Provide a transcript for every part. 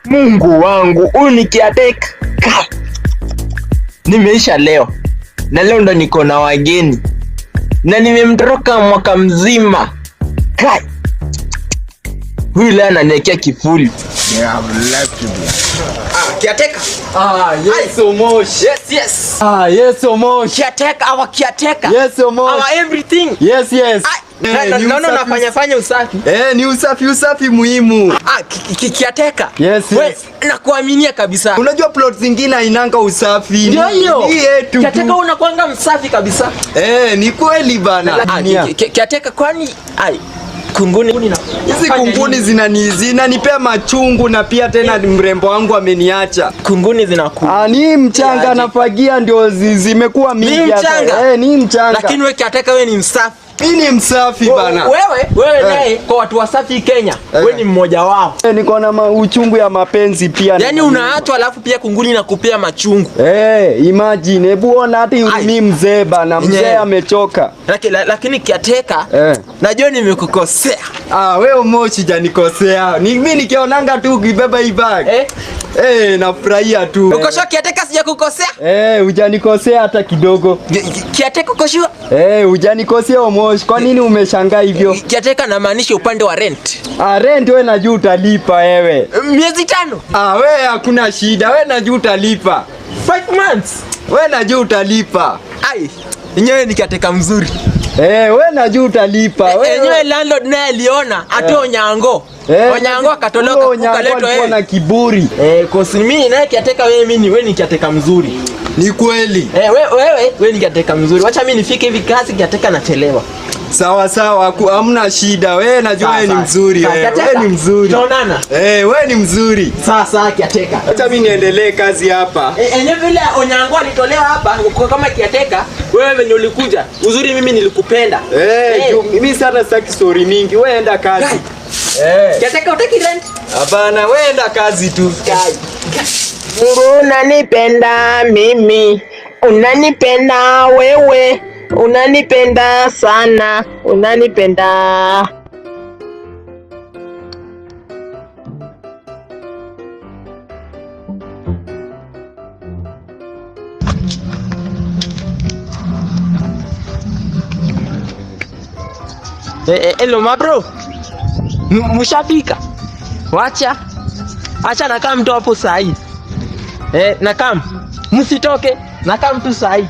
Mungu wangu, huyu ni kiateka. Nimeisha leo. Na leo ndo niko na wageni. Na nimemtoroka mwaka mzima. Kai. Huyu leo ananiwekea kifuli. Kiateka. Yes, Omosh. Yes. Yes, Omosh. Kiateka, our kiateka. Yes, Omosh. Our everything. Yes. Naona unafanya usafi. Ni usafi muhimu. Kiateka. Yes. Nakuaminia kabisa. Unajua plot zingine inanga usafi. Ndio hiyo. Ni yetu. Kiateka unakuanga msafi kabisa. Ni kweli bana. Kiateka kwani kunguni hizi kunguni zinanipea machungu na pia tena mrembo wangu ameniacha. Kunguni zinakuwa. Ni mchanga nafagia ndio zimekuwa mingi hata. Ni mchanga. Lakini wewe kiateka wewe ni msafi. Mimi ni msafi bana. Wewe naye kwa watu wasafi Kenya, wewe ni mmoja wao. Niko na uchungu ya mapenzi pia. Yaani unaachwa alafu pia kunguni nakupea machungu. Imagine, hebu ona hata mimi mzee bana, mzee amechoka. Lakini kiateka, najua nimekukosea. Wewe Moshi janikosea. Mimi nikionanga tu ukibeba hii bag. Nafurahia tu. Uko sure kiateka sijakukosea? Hujanikosea hata kidogo. Kiateka uko sure? Hujanikosea Omosh. Kwa nini umeshangaa hivyo? Kiateka namaanisha upande wa rent. Rent wewe najua utalipa wewe. Miezi 5. Wewe hakuna shida. Wewe najua utalipa. 5 months. Wewe najua utalipa. Yenyewe ni kiateka mzuri. Wewe najua utalipa. Yenyewe landlord naye aliona atoe Onyango. Onyango akatoloka ukaletwa yeye na kiburi. Kosi mimi naye kiateka wewe ni kiateka mzuri. Ni kweli. Wewe ni kiateka mzuri. Wacha mimi nifike hivi kazi kiateka nachelewa. Sawa, hamna shida. Wewe najua wewe ni mzuri. Wewe ni mzuri. Tuonana. Wewe ni mzuri. Sasa kiateka. Acha mimi niendelee kazi hapa. Vile Onyango alitolewa hapa kama kiateka, wewe venye ulikuja. Uzuri mimi nilikupenda. Mimi sasa sitaki story mingi. Wewe enda kazi. Kiateka utaki rent? Hapana, wewe enda kazi tu. Unanipenda mimi. Unanipenda wewe. Unanipenda sana. Unanipenda. Hello my bro. Mshafika. Acha nakaa mtu hapo saa hii. Nakaa. Msitoke. Nakaa mtu saa hii.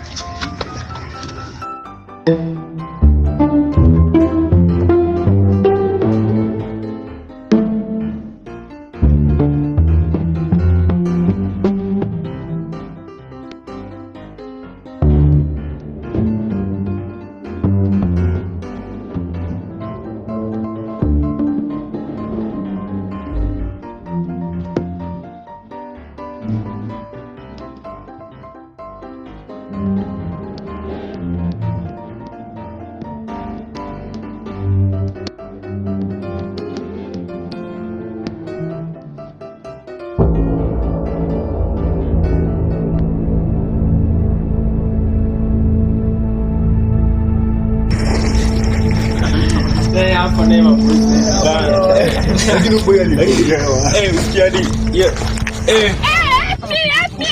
Hapo nema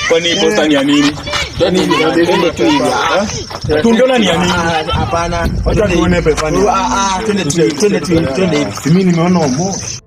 kwani posta ni ya nini? Tungeona ni ya nini? Hapana. Wacha tuone pesa ni. Twende. Mimi nimeona Omosh.